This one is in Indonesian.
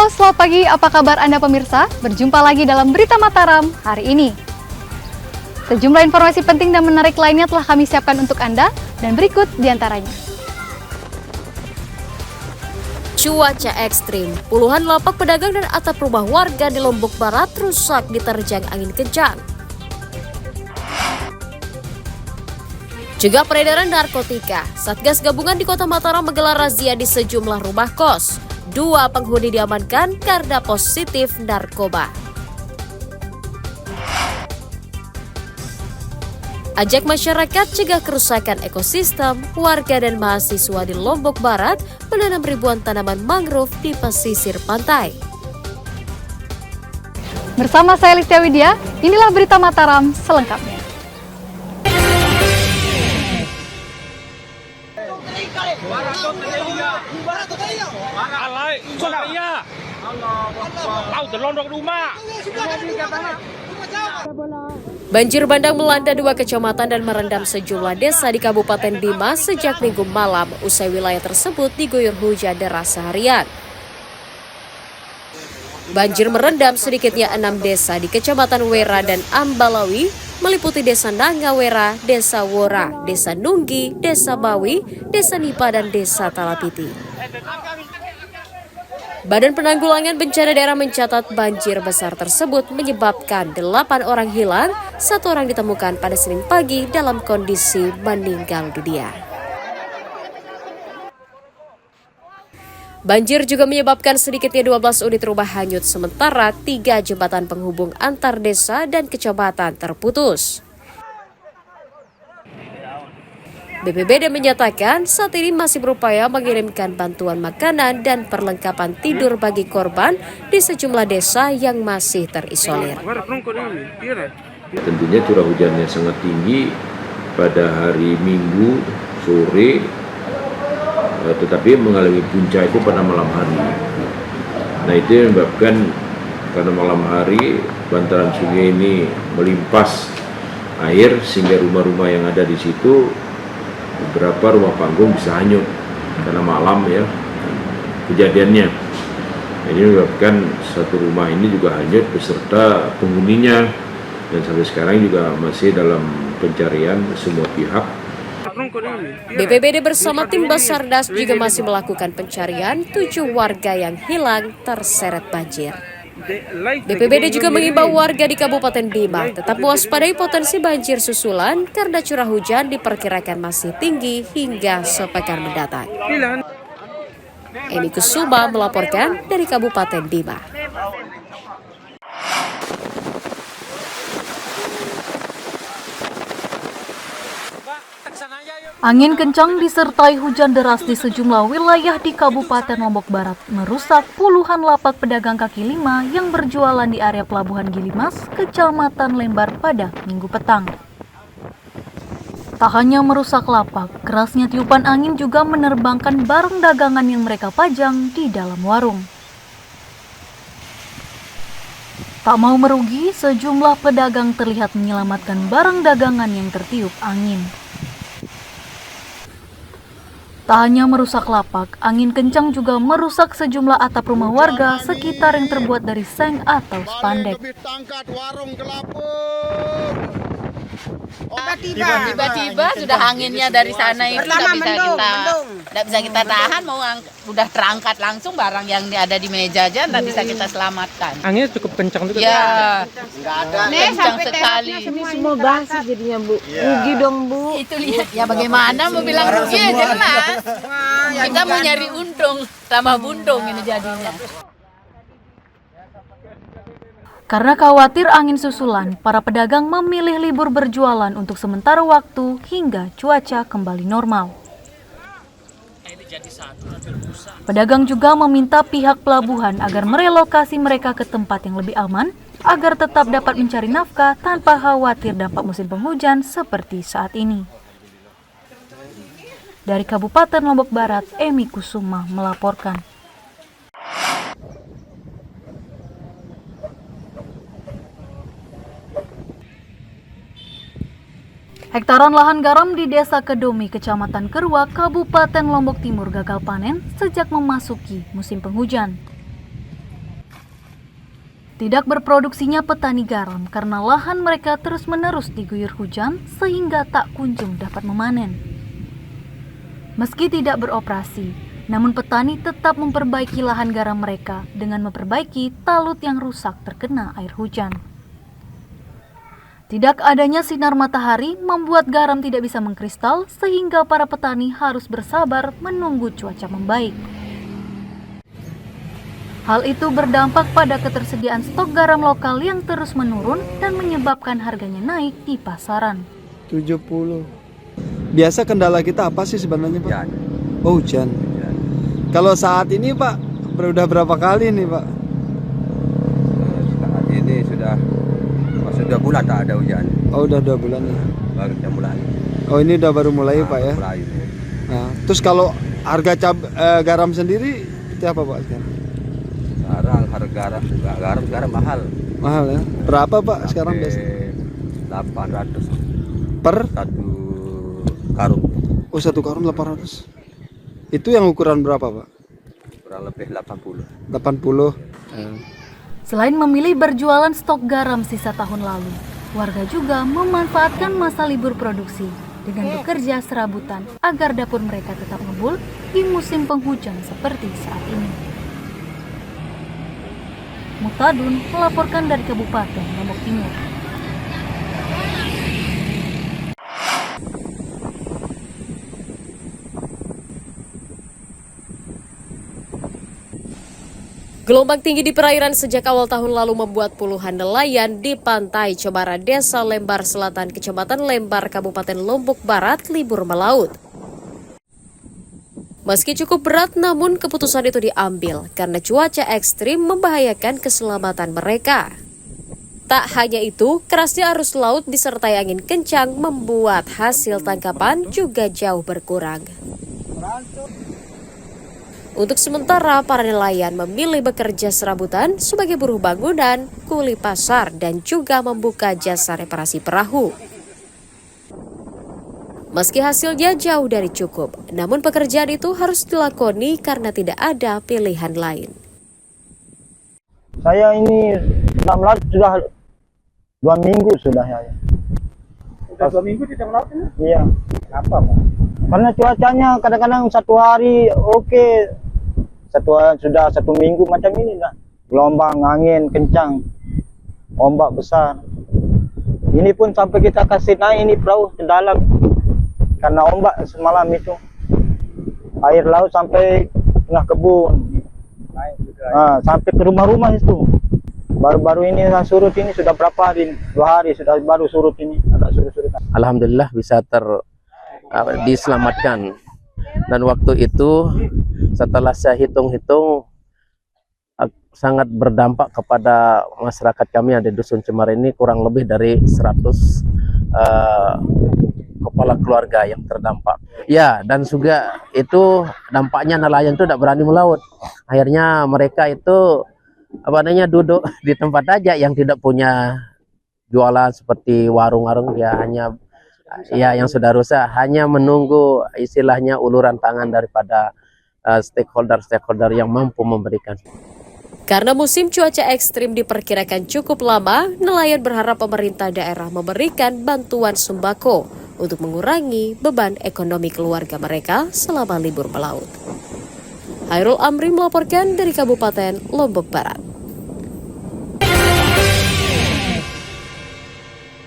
Halo, selamat pagi. Apa kabar Anda pemirsa? Berjumpa lagi dalam Berita Mataram hari ini. Sejumlah informasi penting dan menarik lainnya telah kami siapkan untuk Anda, dan berikut diantaranya. Cuaca ekstrim, puluhan lapak pedagang dan atap rumah warga di Lombok Barat rusak diterjang angin kencang. Juga peredaran narkotika, Satgas Gabungan di Kota Mataram menggelar razia di sejumlah rumah kos. 2 penghuni diamankan karena positif narkoba. Ajak masyarakat cegah kerusakan ekosistem, warga dan mahasiswa di Lombok Barat menanam ribuan tanaman mangrove di pesisir pantai. Bersama saya Listia Widya, inilah Berita Mataram selengkapnya. Banjir bandang melanda 2 kecamatan dan merendam sejumlah desa di Kabupaten Bima sejak Minggu malam usai wilayah tersebut diguyur hujan deras seharian. Banjir merendam sedikitnya 6 desa di Kecamatan Wera dan Ambalawi, meliputi Desa Nangawera, Desa Wora, Desa Nunggi, Desa Bawi, Desa Nipa, dan Desa Talapiti. Badan Penanggulangan Bencana Daerah mencatat banjir besar tersebut menyebabkan 8 orang hilang, 1 orang ditemukan pada Senin pagi dalam kondisi meninggal dunia. Banjir juga menyebabkan sedikitnya 12 unit rumah hanyut, sementara 3 jembatan penghubung antar desa dan kecamatan terputus. BPBD menyatakan saat ini masih berupaya mengirimkan bantuan makanan dan perlengkapan tidur bagi korban di sejumlah desa yang masih terisolir. Tentunya curah hujannya sangat tinggi pada hari Minggu sore, tetapi mengalami puncak itu pada malam hari. Nah, itu yang menyebabkan karena malam hari bantaran sungai ini melimpas air sehingga rumah-rumah yang ada di situ, beberapa rumah panggung bisa hanyut karena malam ya kejadiannya. Ini menyebabkan satu rumah ini juga hanyut beserta penghuninya, dan sampai sekarang juga masih dalam pencarian semua pihak. BPBD bersama tim Basarnas juga masih melakukan pencarian 7 warga yang hilang terseret banjir. BPBD juga mengimbau warga di Kabupaten Bima tetap mewaspadai potensi banjir susulan karena curah hujan diperkirakan masih tinggi hingga sepekan mendatang. Emi Kusuma melaporkan dari Kabupaten Bima. Angin kencang disertai hujan deras di sejumlah wilayah di Kabupaten Lombok Barat merusak puluhan lapak pedagang kaki lima yang berjualan di area Pelabuhan Gilimas, Kecamatan Lembar pada Minggu petang. Tak hanya merusak lapak, kerasnya tiupan angin juga menerbangkan barang dagangan yang mereka pajang di dalam warung. Tak mau merugi, sejumlah pedagang terlihat menyelamatkan barang dagangan yang tertiup angin. Tak hanya merusak lapak, angin kencang juga merusak sejumlah atap rumah warga sekitar yang terbuat dari seng atau spandek. Tiba-tiba sudah anginnya dari sana itu tidak bisa kita tahan, mau udah terangkat langsung barang yang ada di meja aja tidak bisa kita selamatkan. Anginnya cukup kencang juga. Ya, Kencang sekali. Semua basi jadinya, Bu. Rugi dong, Bu. Itu lihat ya, bagaimana mau bilang rugi ya jelas. Kita mau nyari untung sama buntung ini jadinya. Karena khawatir angin susulan, para pedagang memilih libur berjualan untuk sementara waktu hingga cuaca kembali normal. Pedagang juga meminta pihak pelabuhan agar merelokasi mereka ke tempat yang lebih aman, agar tetap dapat mencari nafkah tanpa khawatir dampak musim penghujan seperti saat ini. Dari Kabupaten Lombok Barat, Emi Kusuma melaporkan. Hektaran lahan garam di Desa Kedomi, Kecamatan Kerua, Kabupaten Lombok Timur gagal panen sejak memasuki musim penghujan. Tidak berproduksinya petani garam karena lahan mereka terus-menerus diguyur hujan sehingga tak kunjung dapat memanen. Meski tidak beroperasi, namun petani tetap memperbaiki lahan garam mereka dengan memperbaiki talut yang rusak terkena air hujan. Tidak adanya sinar matahari membuat garam tidak bisa mengkristal sehingga para petani harus bersabar menunggu cuaca membaik. Hal itu berdampak pada ketersediaan stok garam lokal yang terus menurun dan menyebabkan harganya naik di pasaran. 70. Biasa kendala kita apa sih sebenarnya, Pak? Hujan. Oh, hujan. Kalau saat ini, Pak, udah berapa kali nih, Pak? Saat ini sudah 2 bulan tak ada hujan. Oh, udah 2 bulan ya. Baru kita mulai. Oh, ini udah baru mulai, Pak ya. Mulai. Nah, terus kalau harga garam sendiri seperti apa, Pak? Sekarang harga garam mahal. Mahal ya. Berapa, Pak, sekarang biasanya? 800 Per? 1 karung. Oh, 1 karung 800. Itu yang ukuran berapa, Pak? Kurang lebih 80. 80. Selain memilih berjualan stok garam sisa tahun lalu, warga juga memanfaatkan masa libur produksi dengan bekerja serabutan agar dapur mereka tetap ngebul di musim penghujan seperti saat ini. Mutadun melaporkan dari Kabupaten Lombok Timur. Gelombang tinggi di perairan sejak awal tahun lalu membuat puluhan nelayan di pantai Cemara, Desa Lembar Selatan, Kecamatan Lembar, Kabupaten Lombok Barat libur melaut. Meski cukup berat, namun keputusan itu diambil karena cuaca ekstrim membahayakan keselamatan mereka. Tak hanya itu, kerasnya arus laut disertai angin kencang membuat hasil tangkapan juga jauh berkurang. Untuk sementara, para nelayan memilih bekerja serabutan sebagai buruh bangunan, kuli pasar, dan juga membuka jasa reparasi perahu. Meski hasilnya jauh dari cukup, namun pekerjaan itu harus dilakoni karena tidak ada pilihan lain. Saya ini melaut sudah 2 minggu sudah ya. Sudah 2 minggu di tengah laut ini? Iya. Apa, Pak? Karena cuacanya kadang-kadang 1 hari oke. Sudah 1 minggu macam ini lah. Gelombang, angin kencang, ombak besar. Ini pun sampai kita kasih naik ini perahu ke dalam karena ombak semalam itu. Air laut sampai tengah kebun. Sampai ke rumah-rumah itu. Baru-baru ini surut ini sudah berapa hari? 2 hari sudah baru surut ini. Agak surut-surut. Alhamdulillah bisa diselamatkan. Dan waktu itu setelah saya hitung-hitung sangat berdampak kepada masyarakat kami yang di Dusun Cemara ini, kurang lebih dari 100 kepala keluarga yang terdampak. Ya, dan juga itu dampaknya nelayan itu tidak berani melaut. Akhirnya mereka itu duduk di tempat aja yang tidak punya jualan seperti warung-warung, ya hanya yang sudah rusak, hanya menunggu istilahnya uluran tangan daripada stakeholder yang mampu memberikan. Karena musim cuaca ekstrim diperkirakan cukup lama, nelayan berharap pemerintah daerah memberikan bantuan sembako untuk mengurangi beban ekonomi keluarga mereka selama libur melaut. Hairul Amri melaporkan dari Kabupaten Lombok Barat.